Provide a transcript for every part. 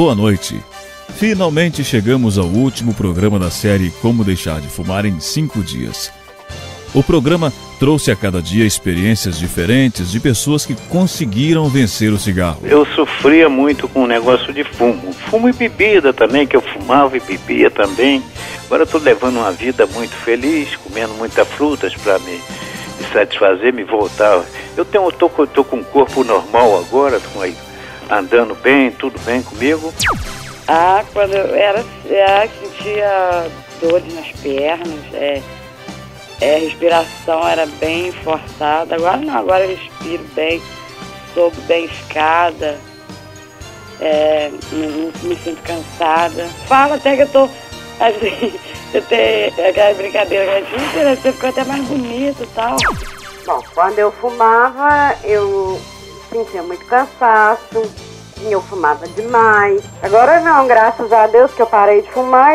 boa noite. Finalmente chegamos ao último programa da série Como Deixar de Fumar em 5 Dias. O programa trouxe a cada dia experiências diferentes de pessoas que conseguiram vencer o cigarro. Eu sofria muito com o negócio de fumo. Fumo e bebida também, que eu fumava e bebia também. Agora eu estou levando uma vida muito feliz, comendo muitas frutas para me satisfazer, me voltar. Eu tô com um corpo normal agora, tô aí andando bem, tudo bem comigo. Quando eu sentia dores nas pernas, respiração era bem forçada. Agora não, agora eu respiro bem, soube bem escada, não me sinto cansada. Fala até que eu tô assim, eu tenho aquela brincadeira que a gente, você ficou até mais bonito e tal. Bom, quando eu fumava, eu sentia muito cansaço, eu fumava demais. Agora não, graças a Deus que eu parei de fumar,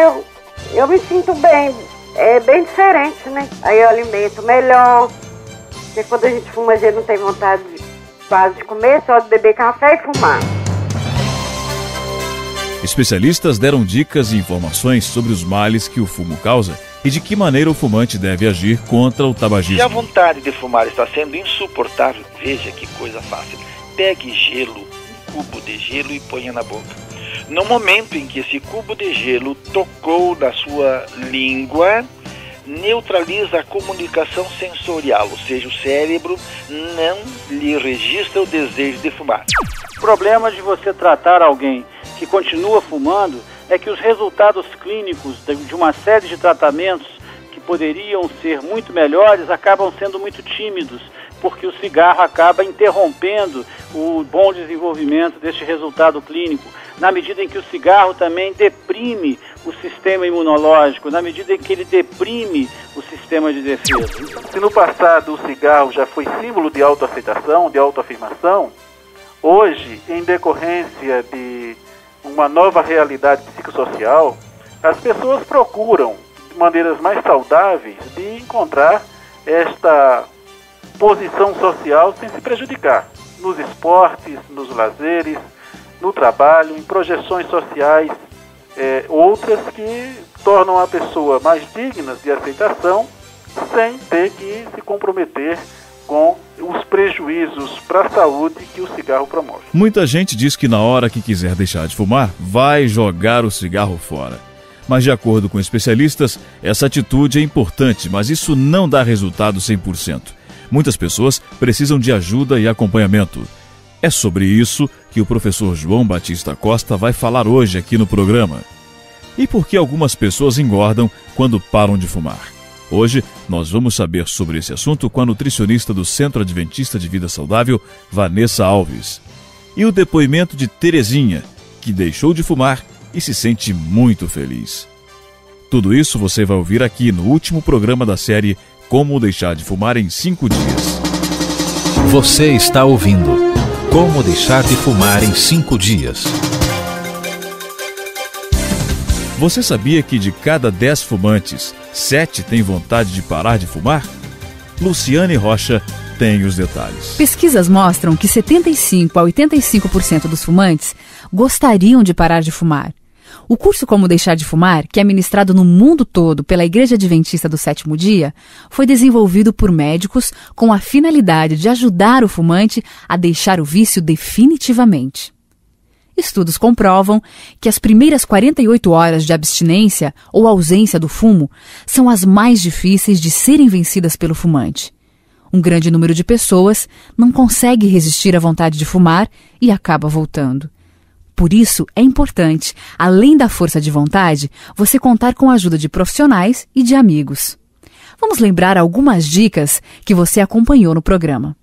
eu me sinto bem. É bem diferente, né? Aí eu alimento melhor. Porque quando a gente fuma, a gente não tem vontade quase de comer, só de beber café e fumar. Especialistas deram dicas e informações sobre os males que o fumo causa e de que maneira o fumante deve agir contra o tabagismo. Se a vontade de fumar está sendo insuportável, veja que coisa fácil. Pegue gelo, um cubo de gelo e ponha na boca. No momento em que esse cubo de gelo tocou na sua língua, neutraliza a comunicação sensorial, ou seja, o cérebro não lhe registra o desejo de fumar. O problema de você tratar alguém que continua fumando é que os resultados clínicos de uma série de tratamentos que poderiam ser muito melhores acabam sendo muito tímidos, porque o cigarro acaba interrompendo o bom desenvolvimento deste resultado clínico, na medida em que o cigarro também deprime o sistema imunológico, na medida em que ele deprime o sistema de defesa. Se no passado o cigarro já foi símbolo de autoaceitação, de autoafirmação, hoje, em decorrência de uma nova realidade psicossocial, as pessoas procuram, de maneiras mais saudáveis, de encontrar esta posição social sem se prejudicar, nos esportes, nos lazeres, no trabalho, em projeções sociais, outras que tornam a pessoa mais digna de aceitação, sem ter que se comprometer com os prejuízos para a saúde que o cigarro promove. Muita gente diz que na hora que quiser deixar de fumar, vai jogar o cigarro fora. Mas de acordo com especialistas, essa atitude é importante, mas isso não dá resultado 100%. Muitas pessoas precisam de ajuda e acompanhamento. É sobre isso que o professor João Batista Costa vai falar hoje aqui no programa. E por que algumas pessoas engordam quando param de fumar? Hoje nós vamos saber sobre esse assunto com a nutricionista do Centro Adventista de Vida Saudável, Vanessa Alves. E o depoimento de Terezinha, que deixou de fumar e se sente muito feliz. Tudo isso você vai ouvir aqui no último programa da série Como Deixar de Fumar em 5 Dias. Você está ouvindo Como Deixar de Fumar em 5 Dias. Você sabia que de cada 10 fumantes, 7 têm vontade de parar de fumar? Luciane Rocha tem os detalhes. Pesquisas mostram que 75% a 85% dos fumantes gostariam de parar de fumar. O curso Como Deixar de Fumar, que é ministrado no mundo todo pela Igreja Adventista do Sétimo Dia, foi desenvolvido por médicos com a finalidade de ajudar o fumante a deixar o vício definitivamente. Estudos comprovam que as primeiras 48 horas de abstinência ou ausência do fumo são as mais difíceis de serem vencidas pelo fumante. Um grande número de pessoas não consegue resistir à vontade de fumar e acaba voltando. Por isso, é importante, além da força de vontade, você contar com a ajuda de profissionais e de amigos. Vamos lembrar algumas dicas que você acompanhou no programa.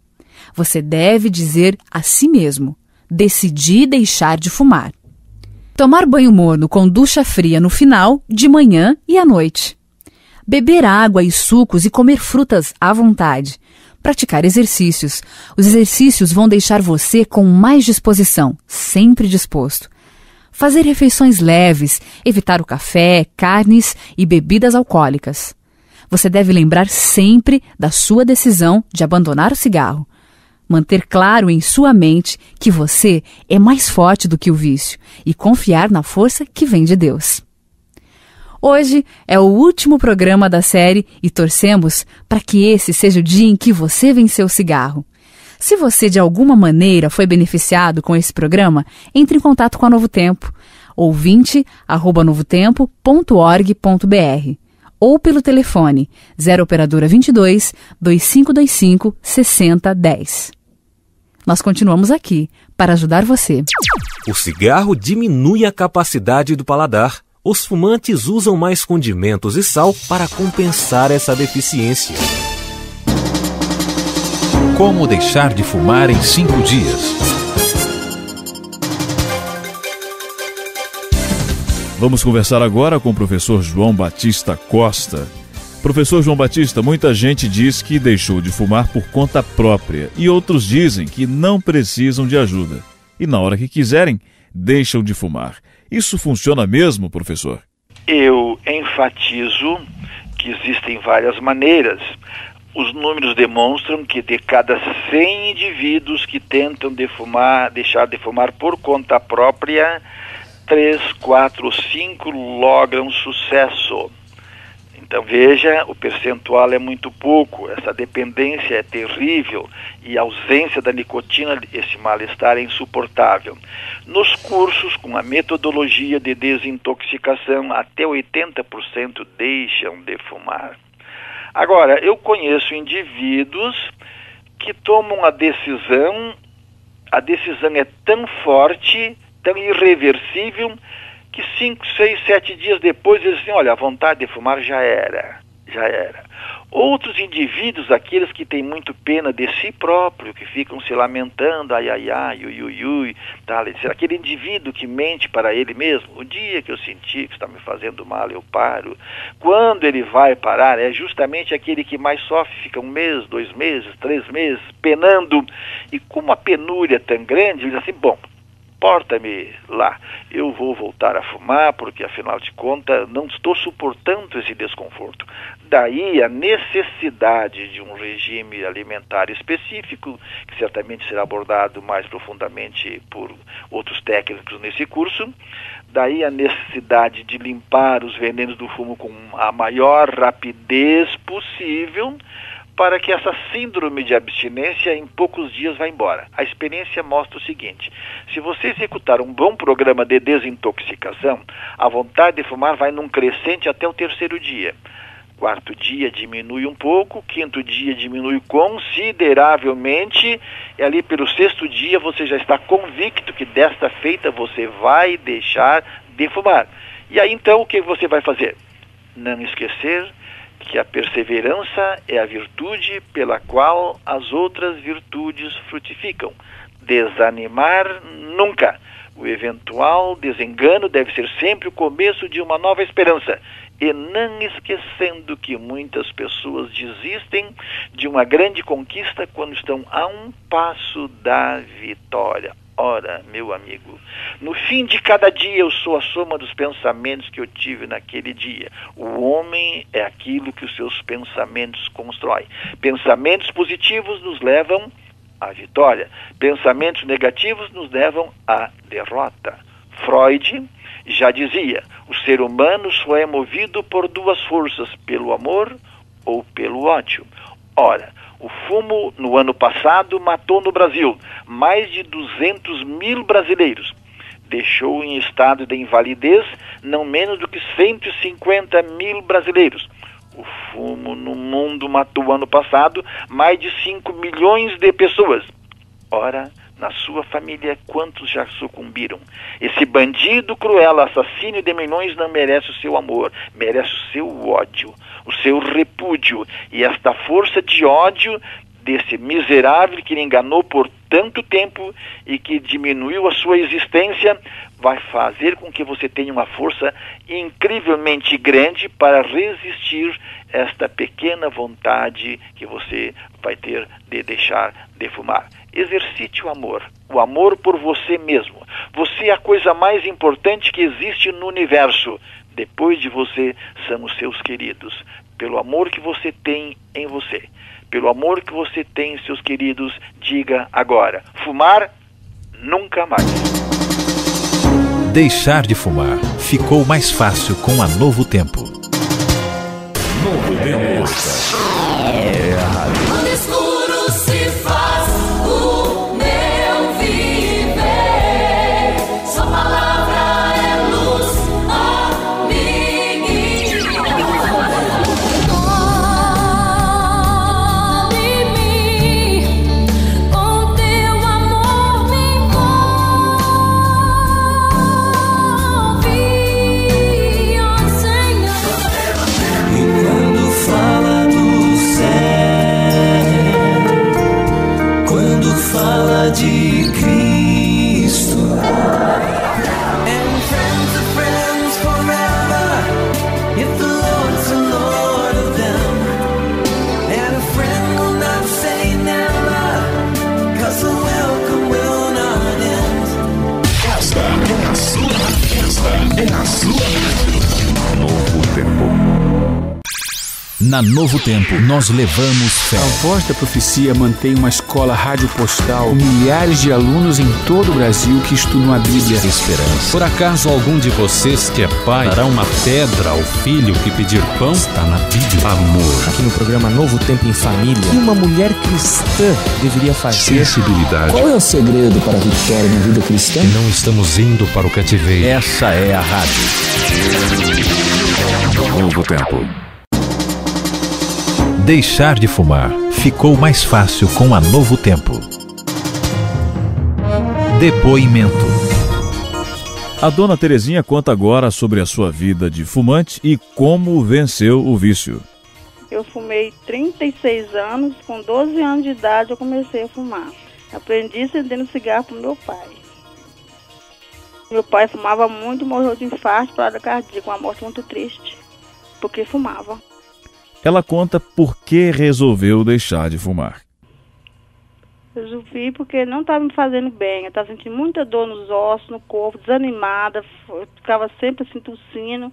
Você deve dizer a si mesmo: decidi deixar de fumar. Tomar banho morno com ducha fria no final, de manhã e à noite. Beber água e sucos e comer frutas à vontade. Praticar exercícios. Os exercícios vão deixar você com mais disposição, sempre disposto. Fazer refeições leves, evitar o café, carnes e bebidas alcoólicas. Você deve lembrar sempre da sua decisão de abandonar o cigarro. manter claro em sua mente que você é mais forte do que o vício e confiar na força que vem de Deus. Hoje é o último programa da série e torcemos para que esse seja o dia em que você venceu o cigarro. Se você de alguma maneira foi beneficiado com esse programa, entre em contato com a Novo Tempo, ouvinte@novotempo.org.br ou pelo telefone 0 operadora 22 2525 6010. Nós continuamos aqui para ajudar você. O cigarro diminui a capacidade do paladar. Os fumantes usam mais condimentos e sal para compensar essa deficiência. Como deixar de fumar em 5 dias? Vamos conversar agora com o professor João Batista Costa. Professor João Batista, muita gente diz que deixou de fumar por conta própria e outros dizem que não precisam de ajuda. E na hora que quiserem, deixam de fumar. Isso funciona mesmo, professor? Eu enfatizo que existem várias maneiras. Os números demonstram que de cada 100 indivíduos que tentam deixar de fumar por conta própria, 3, 4 ou 5 logram sucesso. Então veja, o percentual é muito pouco, essa dependência é terrível e a ausência da nicotina, esse mal-estar é insuportável. Nos cursos, com a metodologia de desintoxicação, até 80% deixam de fumar. Agora, eu conheço indivíduos que tomam a decisão é tão forte, tão irreversível, que 5, 6, 7 dias depois eles dizem, olha, a vontade de fumar já era. Outros indivíduos, aqueles que têm muito pena de si próprio, que ficam se lamentando, ai, tal, aquele indivíduo que mente para ele mesmo, o dia que eu senti que está me fazendo mal, eu paro. Quando ele vai parar, é justamente aquele que mais sofre, fica 1 mês, 2 meses, 3 meses, penando, e como a penúria é tão grande, ele diz assim, bom, porta-me lá, eu vou voltar a fumar, porque afinal de contas não estou suportando esse desconforto. Daí a necessidade de um regime alimentar específico, que certamente será abordado mais profundamente por outros técnicos nesse curso. Daí a necessidade de limpar os venenos do fumo com a maior rapidez possível, para que essa síndrome de abstinência em poucos dias vá embora. A experiência mostra o seguinte, se você executar um bom programa de desintoxicação, a vontade de fumar vai num crescente até o 3º dia. 4º dia diminui um pouco, 5º dia diminui consideravelmente, e ali pelo 6º dia você já está convicto que desta feita você vai deixar de fumar. E aí então o que você vai fazer? Não esquecer que a perseverança é a virtude pela qual as outras virtudes frutificam. Desanimar nunca. O eventual desengano deve ser sempre o começo de uma nova esperança. E não esquecendo que muitas pessoas desistem de uma grande conquista quando estão a um passo da vitória. Ora, meu amigo, no fim de cada dia eu sou a soma dos pensamentos que eu tive naquele dia. O homem é aquilo que os seus pensamentos constroem. Pensamentos positivos nos levam à vitória. Pensamentos negativos nos levam à derrota. Freud já dizia, o ser humano só é movido por 2 forças, pelo amor ou pelo ódio. Ora, o fumo, no ano passado, matou no Brasil mais de 200 mil brasileiros. Deixou em estado de invalidez não menos do que 150 mil brasileiros. O fumo no mundo matou ano passado mais de 5 milhões de pessoas. Ora, na sua família, quantos já sucumbiram? Esse bandido cruel, assassino de milhões, não merece o seu amor, merece o seu ódio, o seu repúdio. E esta força de ódio desse miserável que lhe enganou por tanto tempo e que diminuiu a sua existência, vai fazer com que você tenha uma força incrivelmente grande para resistir esta pequena vontade que você vai ter de deixar de fumar. Exercite o amor por você mesmo. Você é a coisa mais importante que existe no universo. Depois de você, são os seus queridos. pelo amor que você tem em você, pelo amor que você tem em seus queridos, diga agora: fumar nunca mais. Deixar de fumar ficou mais fácil com a Novo Tempo. Novo Tempo. Quando escuro se faz o meu viver, sua palavra é luz, amiguinho. Tome-me, com teu amor me envolve, ó Senhor. E quando fala do céu, quando fala de Cristo, and friends are friends forever, if the Lord's the Lord of them, and a friend will not say never, 'cause the welcome will not end. Esta é a sua Novo Tempo. Na Novo Tempo, nós levamos fé. A Voz da Profecia mantém uma escola rádio postal com milhares de alunos em todo o Brasil que estudam a Bíblia. Esperança. Por acaso algum de vocês que é pai dará uma pedra ao filho que pedir pão? Está na Bíblia. Amor. Aqui no programa Novo Tempo em Família, o que uma mulher cristã deveria fazer? Sensibilidade. Qual é o segredo para a vitória na vida cristã? Não estamos indo para o cativeiro. Essa é a rádio. Novo Tempo. Deixar de fumar ficou mais fácil com a Novo Tempo. Depoimento. A dona Terezinha conta agora sobre a sua vida de fumante e como venceu o vício. Eu fumei 36 anos, com 12 anos de idade eu comecei a fumar. Aprendi acendendo cigarro pro meu pai. Meu pai fumava muito, morreu de infarto, parada cardíaca, uma morte muito triste, porque fumava. Ela conta por que resolveu deixar de fumar. Resolvi porque não estava me fazendo bem. Eu estava sentindo muita dor nos ossos, no corpo, desanimada. Eu ficava sempre assim tossindo.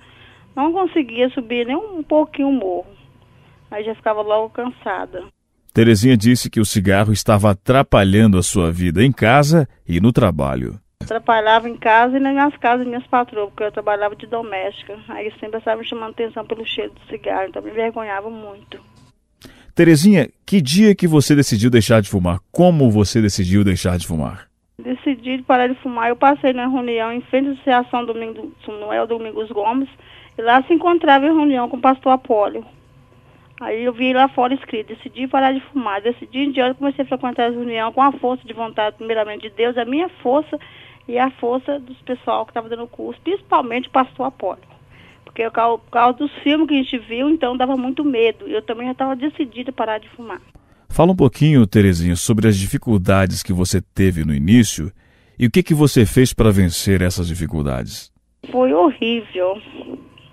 Não conseguia subir nem um pouquinho o morro. Aí já ficava logo cansada. Terezinha disse que o cigarro estava atrapalhando a sua vida em casa e no trabalho. Atrapalhava em casa e nas minhas casas, minhas patroas, porque eu trabalhava de doméstica. Aí sempre estava me chamando atenção pelo cheiro do cigarro, então me envergonhava muito. Terezinha, que dia que você decidiu deixar de fumar? Como você decidiu deixar de fumar? Decidi parar de fumar. Eu passei na reunião em frente à Associação Domingos Gomes, e lá se encontrava em reunião com o pastor Apólio. Aí eu vi lá fora escrito: decidi parar de fumar. Decidi em diante, comecei a frequentar as reuniões com a força de vontade, primeiramente de Deus, a minha força e a força dos pessoal que estava dando o curso, principalmente o pastor Apólio. Porque por causa dos filmes que a gente viu, então dava muito medo. Eu também já estava decidida a parar de fumar. Fala um pouquinho, Terezinha, sobre as dificuldades que você teve no início e o que você fez para vencer essas dificuldades. Foi horrível.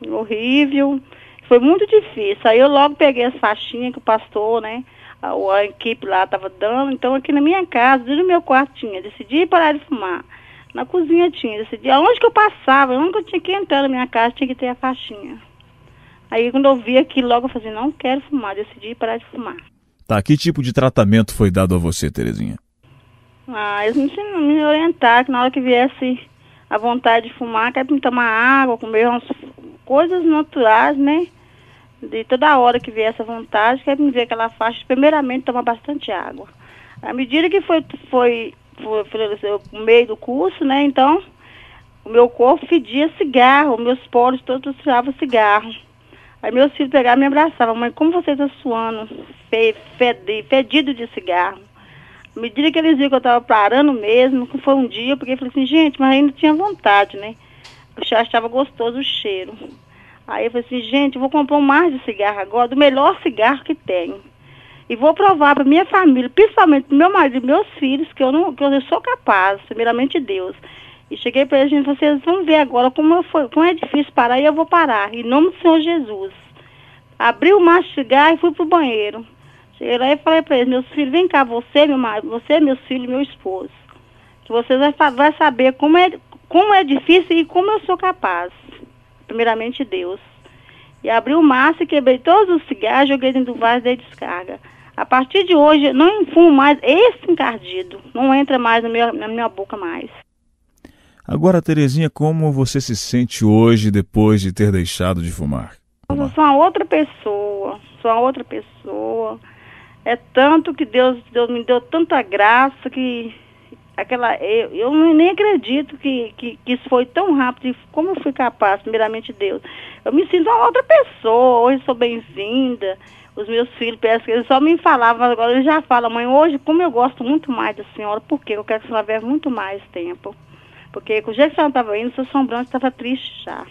Horrível. Foi muito difícil. Aí eu logo peguei as faixinhas que o pastor, né, a equipe lá estava dando. Então aqui na minha casa, dentro do meu quarto tinha. Decidi parar de fumar. Na cozinha tinha. Decidi. Aonde que eu passava, onde que eu tinha que entrar na minha casa, tinha que ter a faixinha. Aí quando eu vi aquilo, logo eu falei: não quero fumar. Decidi parar de fumar. Tá, que tipo de tratamento foi dado a você, Terezinha? Eles me orientaram que na hora que viesse a vontade de fumar, que era pra tomar água, comer umas coisas naturais, né? De toda hora que viesse a vontade, que era me ver aquela faixa, primeiramente tomar bastante água. À medida que foi o meio do curso, né? Então, o meu corpo fedia cigarro, meus poros todos tiravam cigarro. Aí meus filhos pegavam e me abraçavam: mãe, como você está suando, fedido de cigarro. À medida que eles viram que eu estava parando mesmo, que foi um dia, eu peguei e falei assim: gente, mas ainda tinha vontade, né? Eu já achava gostoso o cheiro. Aí eu falei assim: gente, eu vou comprar um mais de cigarro agora, do melhor cigarro que tem. E vou provar para minha família, principalmente para meu marido e meus filhos, que eu sou capaz, primeiramente Deus. E cheguei para eles e falei: vocês vão ver agora como é difícil parar, e eu vou parar, em nome do Senhor Jesus. Abri o maço de cigarro e fui pro banheiro. Cheguei lá e falei para eles: meus filhos, vem cá, você, meu marido, você, meus filhos e meu esposo, que vocês vão saber como é difícil e como eu sou capaz. Primeiramente Deus. E abri o maço e quebrei todos os cigarros, joguei dentro do vaso e dei descarga. A partir de hoje, eu não fumo mais esse encardido. Não entra mais na minha boca mais. Agora, Terezinha, como você se sente hoje depois de ter deixado de fumar? Eu sou uma outra pessoa. É tanto que Deus me deu tanta graça que eu nem acredito que isso foi tão rápido. E como eu fui capaz, primeiramente Deus. Eu me sinto uma outra pessoa. Hoje sou bem-vinda. Os meus filhos, parece que eles só me falavam, agora eles já falam: mãe, hoje, como eu gosto muito mais da senhora, porque eu quero que a senhora vive muito mais tempo. Porque com o jeito que a senhora estava indo, o seu São Branco estava triste já.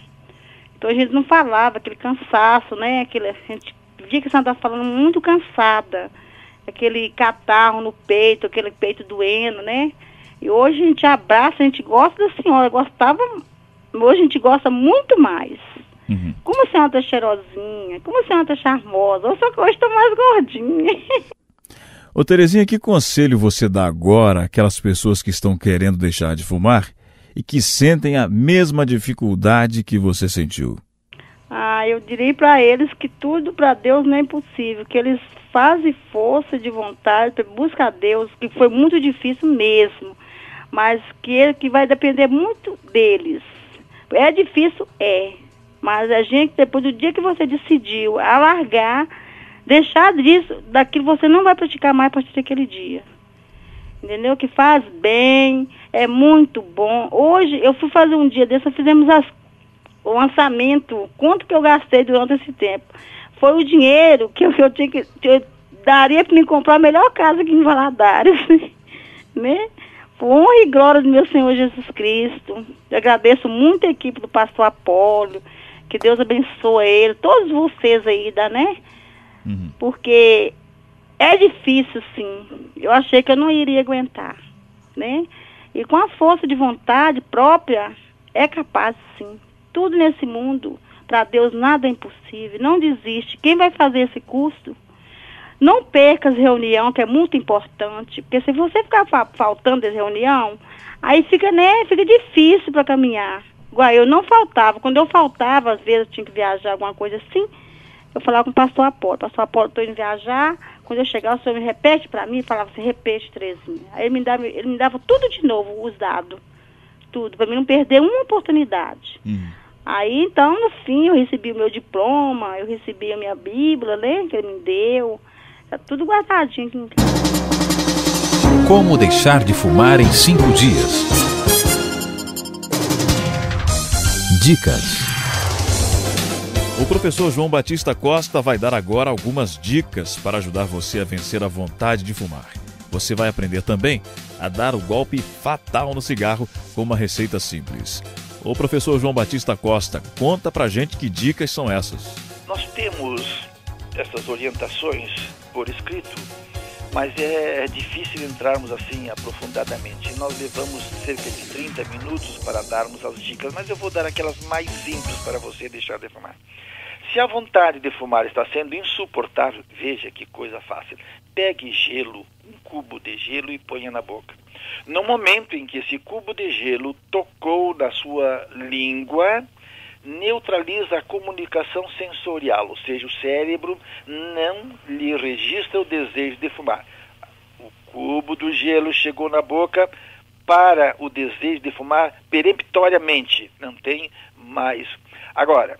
Então a gente não falava, aquele cansaço, né? A gente via que a senhora estava falando muito cansada. Aquele catarro no peito, aquele peito doendo, né? E hoje a gente abraça, a gente gosta da senhora, hoje a gente gosta muito mais. Uhum. Como a senhora tá cheirosinha, como a senhora tá charmosa, só que hoje tô mais gordinha. Ô Terezinha, que conselho você dá agora àquelas pessoas que estão querendo deixar de fumar e que sentem a mesma dificuldade que você sentiu? Eu diria para eles que tudo para Deus não é impossível, que eles fazem força de vontade, busca a Deus, que foi muito difícil mesmo, mas que vai depender muito deles. É difícil, mas a gente, depois do dia que você decidiu alargar, deixar disso, daquilo você não vai praticar mais a partir daquele dia. Entendeu? Que faz bem, é muito bom. Hoje, eu fui fazer um dia desse, nós fizemos o lançamento, quanto que eu gastei durante esse tempo. Foi o dinheiro que eu daria para me comprar a melhor casa aqui em Valadares, né? Por honra e glória do meu Senhor Jesus Cristo. Eu agradeço muito a equipe do pastor Apólio, que Deus abençoe ele, todos vocês aí, né? Uhum. Porque é difícil, sim. Eu achei que eu não iria aguentar, né? E com a força de vontade própria, é capaz, sim. Tudo nesse mundo, para Deus nada é impossível. Não desiste. Quem vai fazer esse curso, não perca as reuniões, que é muito importante. Porque se você ficar faltando as reuniões, aí fica difícil para caminhar. Igual eu não faltava. Quando eu faltava, às vezes eu tinha que viajar, alguma coisa assim, eu falava com o pastor Apolo: pastor Apolo, estou indo viajar. Quando eu chegava, o senhor me repete para mim, falava assim: repete, Terezinha. Aí ele me dava tudo de novo, os dados. Tudo, para mim não perder uma oportunidade. Aí, então, no fim, eu recebi o meu diploma, eu recebi a minha Bíblia, né, que ele me deu. Tá tudo guardadinho aqui em casa. Como deixar de fumar em 5 dias. Dicas. O professor João Batista Costa vai dar agora algumas dicas para ajudar você a vencer a vontade de fumar. Você vai aprender também a dar o golpe fatal no cigarro com uma receita simples. O professor João Batista Costa, conta pra gente que dicas são essas. Nós temos essas orientações por escrito, mas é difícil entrarmos assim aprofundadamente. Nós levamos cerca de 30 minutos para darmos as dicas, mas eu vou dar aquelas mais simples para você deixar de fumar. Se a vontade de fumar está sendo insuportável, veja que coisa fácil. Pegue gelo, um cubo de gelo e ponha na boca. No momento em que esse cubo de gelo tocou na sua língua, neutraliza a comunicação sensorial, ou seja, o cérebro não lhe registra o desejo de fumar. O cubo do gelo chegou na boca, para o desejo de fumar peremptoriamente, não tem mais. Agora,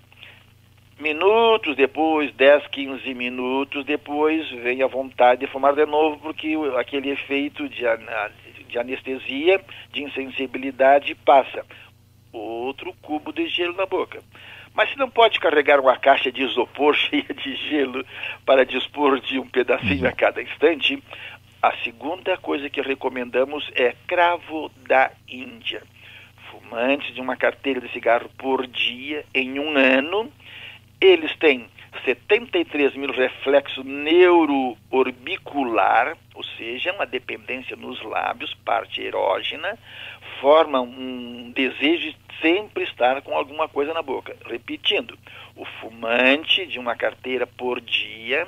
minutos depois, 10, 15 minutos depois, vem a vontade de fumar de novo, porque aquele efeito de anestesia, de insensibilidade passa. Outro cubo de gelo na boca. Mas você não pode carregar uma caixa de isopor cheia de gelo para dispor de um pedacinho a cada instante. A segunda coisa que recomendamos é cravo da Índia. Fumantes de uma carteira de cigarro por dia em um ano, eles têm 73 mil reflexos neuroorbicular, ou seja, uma dependência nos lábios, parte erógena, formam um desejo de sempre estar com alguma coisa na boca. Repetindo, o fumante de uma carteira por dia,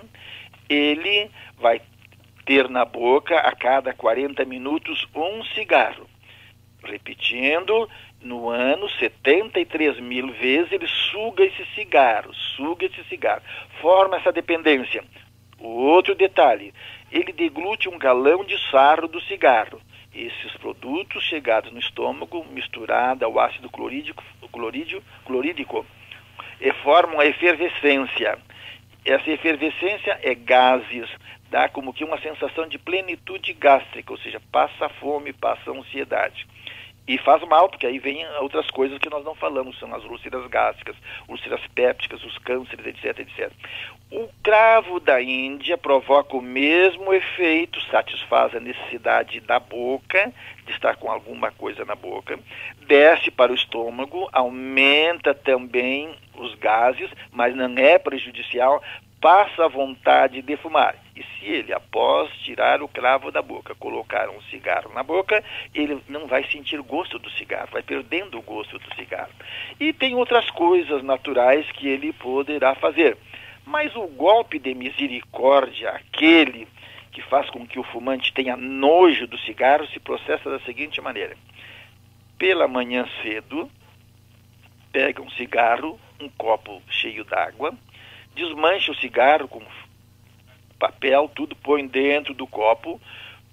ele vai ter na boca a cada 40 minutos um cigarro. Repetindo, No ano, 73 mil vezes ele suga esse cigarro, forma essa dependência. O outro detalhe, ele deglute 1 galão de sarro do cigarro. Esses produtos chegados no estômago, misturado ao ácido clorídrico, formam a efervescência. Essa efervescência é gases, dá como que uma sensação de plenitude gástrica, ou seja, passa fome, passa ansiedade. E faz mal, porque aí vem outras coisas que nós não falamos, são as úlceras gástricas, úlceras pépticas, os cânceres, etc, etc. O cravo da Índia provoca o mesmo efeito, satisfaz a necessidade da boca, de estar com alguma coisa na boca, desce para o estômago, aumenta também os gases, mas não é prejudicial, passa a vontade de fumar. E se ele, após tirar o cravo da boca, colocar um cigarro na boca, ele não vai sentir gosto do cigarro, vai perdendo o gosto do cigarro. E tem outras coisas naturais que ele poderá fazer. Mas o golpe de misericórdia, aquele que faz com que o fumante tenha nojo do cigarro, se processa da seguinte maneira. Pela manhã cedo, pega um cigarro, um copo cheio d'água, desmancha o cigarro com papel, tudo, põe dentro do copo,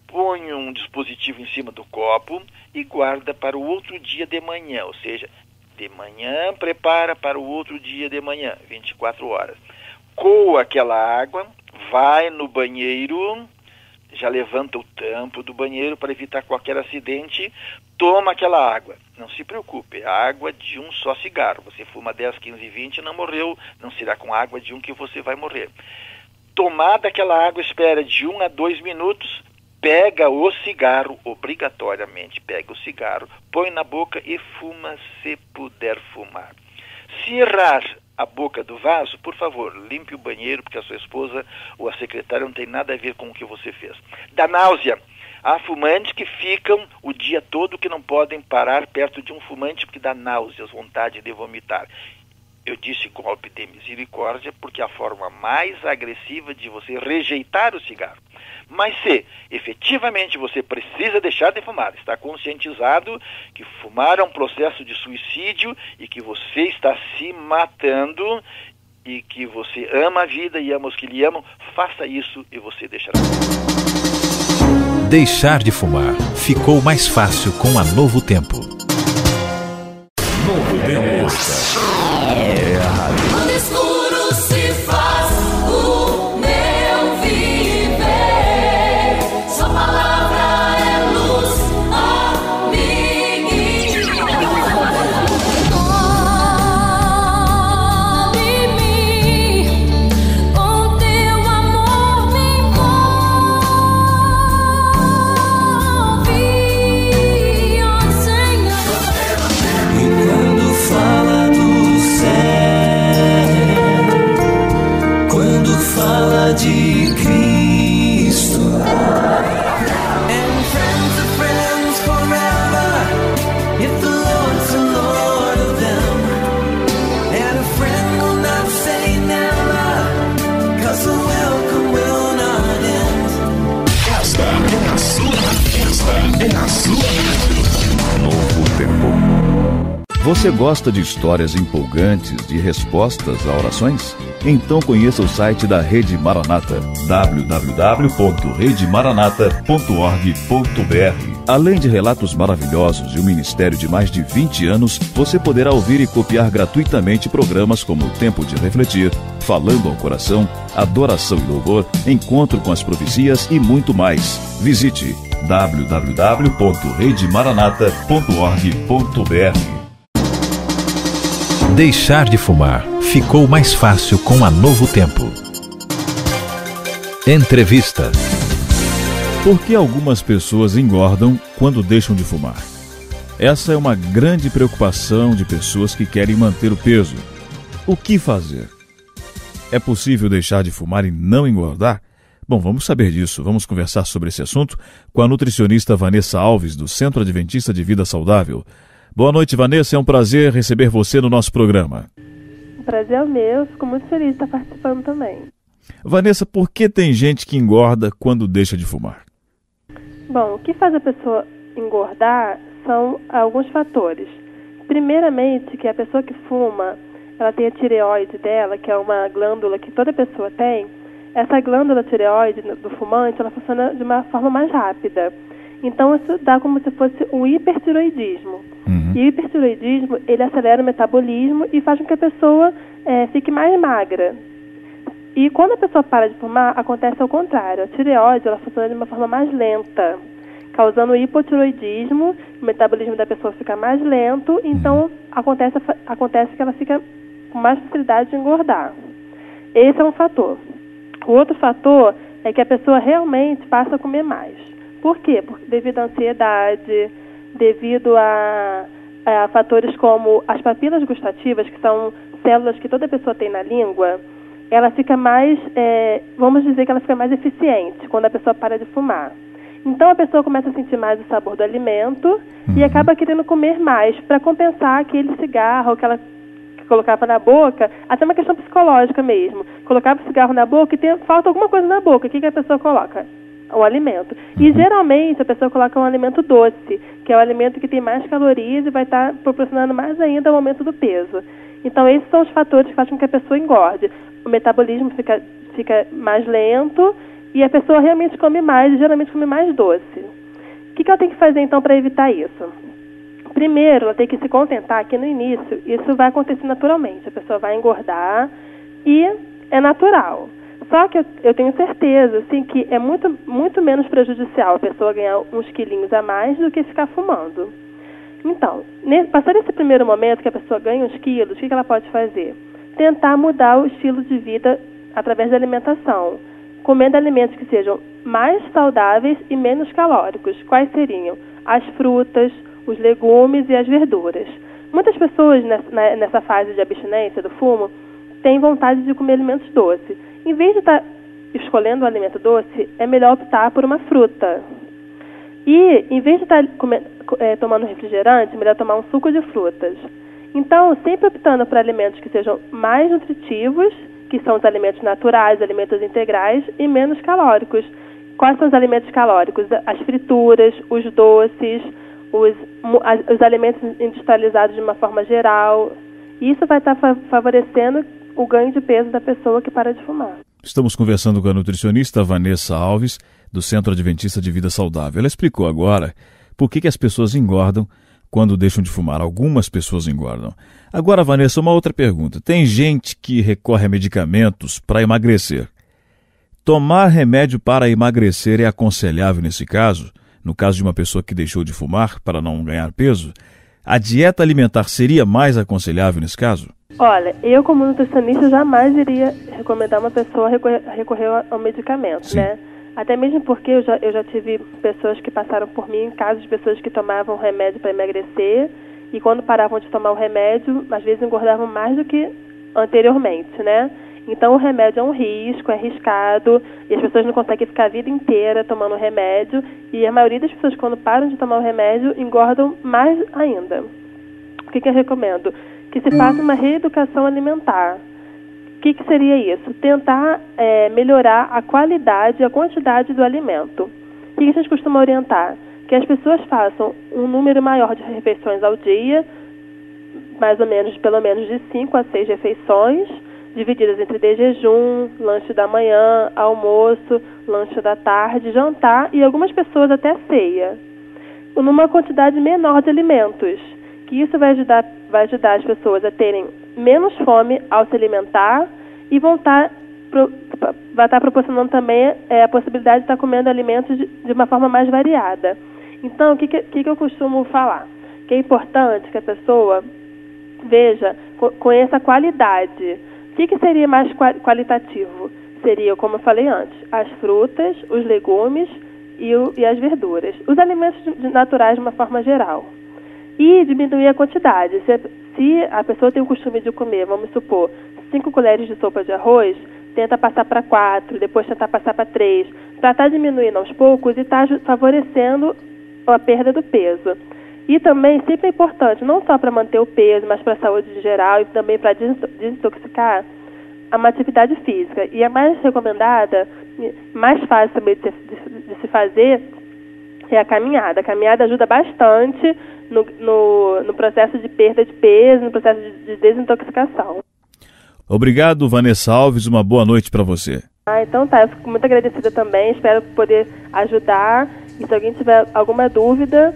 põe um dispositivo em cima do copo e guarda para o outro dia de manhã, ou seja, de manhã prepara para o outro dia de manhã, 24 horas. Coa aquela água, vai no banheiro, já levanta o tampo do banheiro para evitar qualquer acidente, toma aquela água. Não se preocupe, é água de um só cigarro. Você fuma 10, 15, 20 e não morreu, não será com água de um que você vai morrer. Tomada aquela água, espera de 1 a 2 minutos, pega o cigarro, obrigatoriamente pega o cigarro, põe na boca e fuma se puder fumar. Se errar a boca do vaso, por favor, limpe o banheiro, porque a sua esposa ou a secretária não tem nada a ver com o que você fez. Da náusea. Há fumantes que ficam o dia todo que não podem parar perto de um fumante porque dá náuseas, vontade de vomitar. Eu disse golpe de misericórdia porque é a forma mais agressiva de você rejeitar o cigarro. Mas se efetivamente você precisa deixar de fumar, está conscientizado que fumar é um processo de suicídio e que você está se matando e que você ama a vida e ama os que lhe amam, faça isso e você deixará. Deixar de fumar ficou mais fácil com a Novo Tempo. Novo Tempo. Quando escuro se faz o meu viver, sua palavra é luz a mim. Tome-me, com teu amor me envolve, ó Senhor. E quando fala do céu, quando fala de Cristo, and friends of friends forever, if the Lord's the Lord of them, and a friend will not say never, 'cause the welcome will not end. Esta é a sua Novo Tempo. Você gosta de histórias empolgantes de respostas a orações? Então conheça o site da Rede Maranata, www.redemaranata.org.br. Além de relatos maravilhosos e um ministério de mais de 20 anos, você poderá ouvir e copiar gratuitamente programas como Tempo de Refletir, Falando ao Coração, Adoração e Louvor, Encontro com as Profecias e muito mais. Visite www.redemaranata.org.br. Deixar de fumar ficou mais fácil com a Novo Tempo. Entrevista. Por que algumas pessoas engordam quando deixam de fumar? Essa é uma grande preocupação de pessoas que querem manter o peso. O que fazer? É possível deixar de fumar e não engordar? Bom, vamos saber disso. Vamos conversar sobre esse assunto com a nutricionista Vanessa Alves, do Centro Adventista de Vida Saudável. Boa noite, Vanessa. É um prazer receber você no nosso programa. O prazer é o meu. Fico muito feliz de estar participando também. Vanessa, por que tem gente que engorda quando deixa de fumar? Bom, o que faz a pessoa engordar são alguns fatores. Primeiramente, que a pessoa que fuma, ela tem a tireoide dela, que é uma glândula que toda pessoa tem. Essa glândula tireoide do fumante, ela funciona de uma forma mais rápida. Então, isso dá como se fosse um hipertireoidismo. E o hipertireoidismo, ele acelera o metabolismo e faz com que a pessoa fique mais magra. E quando a pessoa para de fumar, acontece ao contrário. A tireoide, ela funciona de uma forma mais lenta, causando hipotireoidismo, o metabolismo da pessoa fica mais lento, então acontece que ela fica com mais facilidade de engordar. Esse é um fator. O outro fator é que a pessoa realmente passa a comer mais. Por quê? Devido à ansiedade, devido a fatores como as papilas gustativas, que são células que toda pessoa tem na língua, ela fica mais, vamos dizer que ela fica mais eficiente quando a pessoa para de fumar. Então a pessoa começa a sentir mais o sabor do alimento e acaba querendo comer mais para compensar aquele cigarro que ela colocava na boca, até uma questão psicológica mesmo. Colocava o cigarro na boca e falta alguma coisa na boca. O que a pessoa coloca? O alimento. E geralmente a pessoa coloca um alimento doce, que é o alimento que tem mais calorias e vai estar proporcionando mais ainda o aumento do peso. Então esses são os fatores que fazem com que a pessoa engorde. O metabolismo fica mais lento e a pessoa realmente come mais e geralmente come mais doce. O que ela tem que fazer então para evitar isso? Primeiro, ela tem que se contentar que no início isso vai acontecer naturalmente. A pessoa vai engordar e é natural. Só que eu tenho certeza assim, que é muito, muito menos prejudicial a pessoa ganhar uns quilinhos a mais do que ficar fumando. Então, passando esse primeiro momento que a pessoa ganha uns quilos, o que ela pode fazer? Tentar mudar o estilo de vida através da alimentação, comendo alimentos que sejam mais saudáveis e menos calóricos. Quais seriam? As frutas, os legumes e as verduras. Muitas pessoas nessa fase de abstinência do fumo têm vontade de comer alimentos doces. Em vez de estar escolhendo um alimento doce, é melhor optar por uma fruta. E, em vez de estar tomando refrigerante, é melhor tomar um suco de frutas. Então, sempre optando por alimentos que sejam mais nutritivos, que são os alimentos naturais, alimentos integrais e menos calóricos. Quais são os alimentos calóricos? As frituras, os doces, os alimentos industrializados de uma forma geral. Isso vai estar favorecendo o ganho de peso da pessoa que para de fumar. Estamos conversando com a nutricionista Vanessa Alves, do Centro Adventista de Vida Saudável. Ela explicou agora por que as pessoas engordam quando deixam de fumar. Algumas pessoas engordam. Agora, Vanessa, uma outra pergunta. Tem gente que recorre a medicamentos para emagrecer. Tomar remédio para emagrecer é aconselhável nesse caso? No caso de uma pessoa que deixou de fumar para não ganhar peso, a dieta alimentar seria mais aconselhável nesse caso? Olha, eu como nutricionista jamais iria recomendar uma pessoa recorrer ao medicamento, Sim. né? Até mesmo porque eu já tive pessoas que passaram por mim, casos de pessoas que tomavam remédio para emagrecer e quando paravam de tomar o remédio, às vezes engordavam mais do que anteriormente, né? Então o remédio é um risco, é arriscado e as pessoas não conseguem ficar a vida inteira tomando remédio e a maioria das pessoas quando param de tomar o remédio engordam mais ainda. O que eu recomendo? Que se faça uma reeducação alimentar. O que seria isso? Tentar melhorar a qualidade e a quantidade do alimento. O que a gente costuma orientar? Que as pessoas façam um número maior de refeições ao dia, mais ou menos, pelo menos de 5 a 6 refeições, divididas entre de jejum, lanche da manhã, almoço, lanche da tarde, jantar e algumas pessoas até ceia. Numa quantidade menor de alimentos. Que isso vai ajudar as pessoas a terem menos fome ao se alimentar e vai estar proporcionando também a possibilidade de estar comendo alimentos de uma forma mais variada. Então, o que eu costumo falar? Que é importante que a pessoa conheça a qualidade. O que seria mais qualitativo? Seria, como eu falei antes, as frutas, os legumes e as verduras. Os alimentos naturais de uma forma geral. E diminuir a quantidade. Se a pessoa tem o costume de comer, vamos supor, 5 colheres de sopa de arroz, tenta passar para 4, depois tentar passar para 3, para estar diminuindo aos poucos e estar favorecendo a perda do peso. E também, sempre é importante, não só para manter o peso, mas para a saúde em geral e também para desintoxicar, uma atividade física. E a mais recomendada, mais fácil também de se fazer, é a caminhada. A caminhada ajuda bastante no processo de perda de peso, no processo de desintoxicação. Obrigado, Vanessa Alves. Uma boa noite para você. Então tá, eu fico muito agradecida também. Espero poder ajudar. E se alguém tiver alguma dúvida,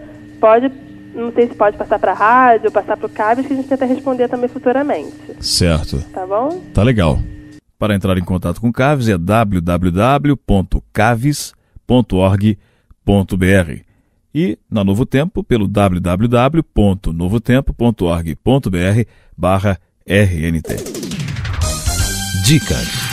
não sei se pode passar para a rádio ou passar para o CAVES, que a gente tenta responder também futuramente. Certo. Tá bom? Tá legal. Para entrar em contato com o CAVES é www.caves.org.br e na Novo Tempo pelo www.novotempo.org.br/RNT. Dicas.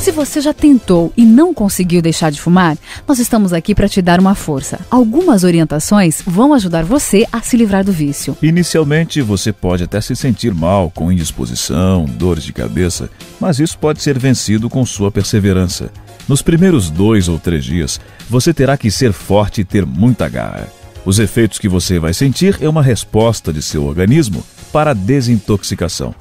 Se você já tentou e não conseguiu deixar de fumar, nós estamos aqui para te dar uma força. Algumas orientações vão ajudar você a se livrar do vício. Inicialmente, você pode até se sentir mal, com indisposição, dores de cabeça, mas isso pode ser vencido com sua perseverança. Nos primeiros 2 ou 3 dias, você terá que ser forte e ter muita garra. Os efeitos que você vai sentir é uma resposta de seu organismo para a desintoxicação.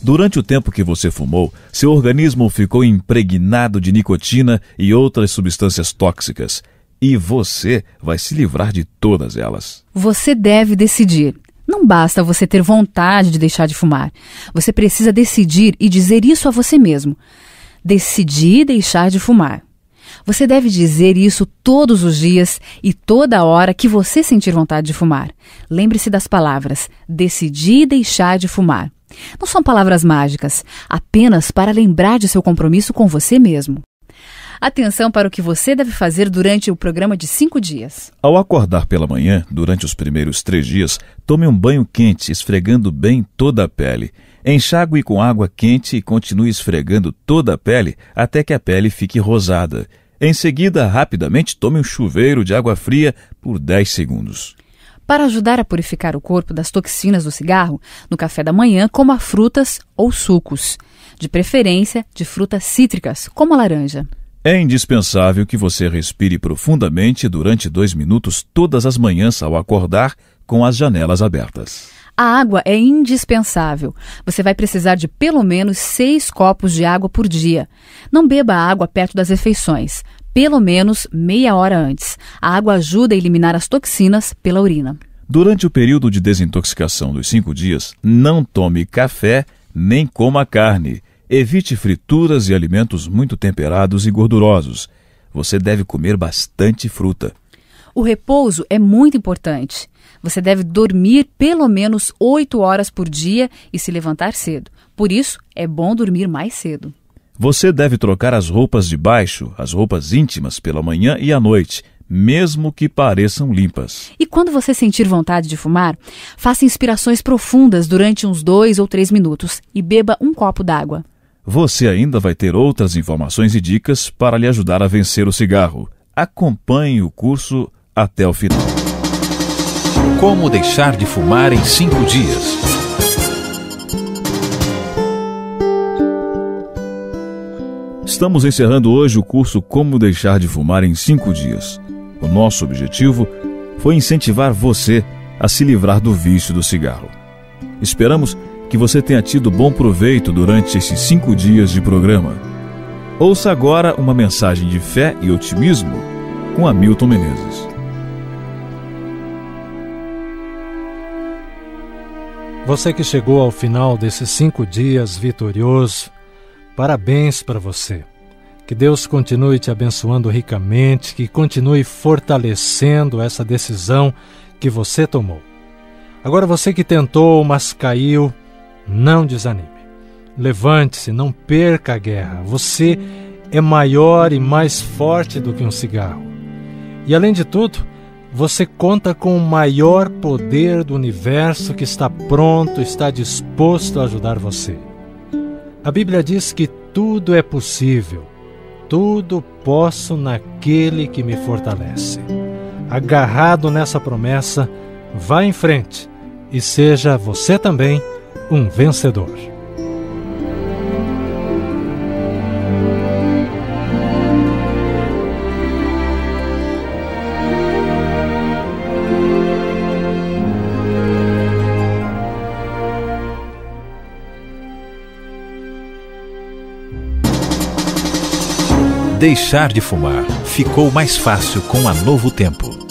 Durante o tempo que você fumou, seu organismo ficou impregnado de nicotina e outras substâncias tóxicas. E você vai se livrar de todas elas. Você deve decidir. Não basta você ter vontade de deixar de fumar. Você precisa decidir e dizer isso a você mesmo. Decidi deixar de fumar. Você deve dizer isso todos os dias e toda hora que você sentir vontade de fumar. Lembre-se das palavras: decidi deixar de fumar. Não são palavras mágicas, apenas para lembrar de seu compromisso com você mesmo. Atenção para o que você deve fazer durante o programa de 5 dias. Ao acordar pela manhã, durante os primeiros 3 dias, tome um banho quente, esfregando bem toda a pele. Enxague com água quente e continue esfregando toda a pele até que a pele fique rosada. Em seguida, rapidamente tome um chuveiro de água fria por 10 segundos. Para ajudar a purificar o corpo das toxinas do cigarro, no café da manhã coma frutas ou sucos, de preferência de frutas cítricas, como a laranja. É indispensável que você respire profundamente durante 2 minutos todas as manhãs ao acordar com as janelas abertas. A água é indispensável. Você vai precisar de pelo menos 6 copos de água por dia. Não beba água perto das refeições. Pelo menos meia hora antes. A água ajuda a eliminar as toxinas pela urina. Durante o período de desintoxicação dos 5 dias, não tome café nem coma carne. Evite frituras e alimentos muito temperados e gordurosos. Você deve comer bastante fruta. O repouso é muito importante. Você deve dormir pelo menos 8 horas por dia e se levantar cedo. Por isso, é bom dormir mais cedo. Você deve trocar as roupas de baixo, as roupas íntimas, pela manhã e à noite, mesmo que pareçam limpas. E quando você sentir vontade de fumar, faça inspirações profundas durante uns 2 ou 3 minutos e beba um copo d'água. Você ainda vai ter outras informações e dicas para lhe ajudar a vencer o cigarro. Acompanhe o curso até o final. Como deixar de fumar em 5 dias. Estamos encerrando hoje o curso Como Deixar de Fumar em 5 dias. O nosso objetivo foi incentivar você a se livrar do vício do cigarro. Esperamos que você tenha tido bom proveito durante esses 5 dias de programa. Ouça agora uma mensagem de fé e otimismo com Hamilton Menezes. Você que chegou ao final desses 5 dias vitorioso, parabéns para você. Que Deus continue te abençoando ricamente, que continue fortalecendo essa decisão que você tomou. Agora você que tentou, mas caiu, não desanime. Levante-se, não perca a guerra. Você é maior e mais forte do que um cigarro. E além de tudo, você conta com o maior poder do universo que está pronto, está disposto a ajudar você. A Bíblia diz que tudo é possível, tudo posso naquele que me fortalece. Agarrado nessa promessa, vá em frente e seja você também um vencedor. Deixar de fumar ficou mais fácil com a Novo Tempo.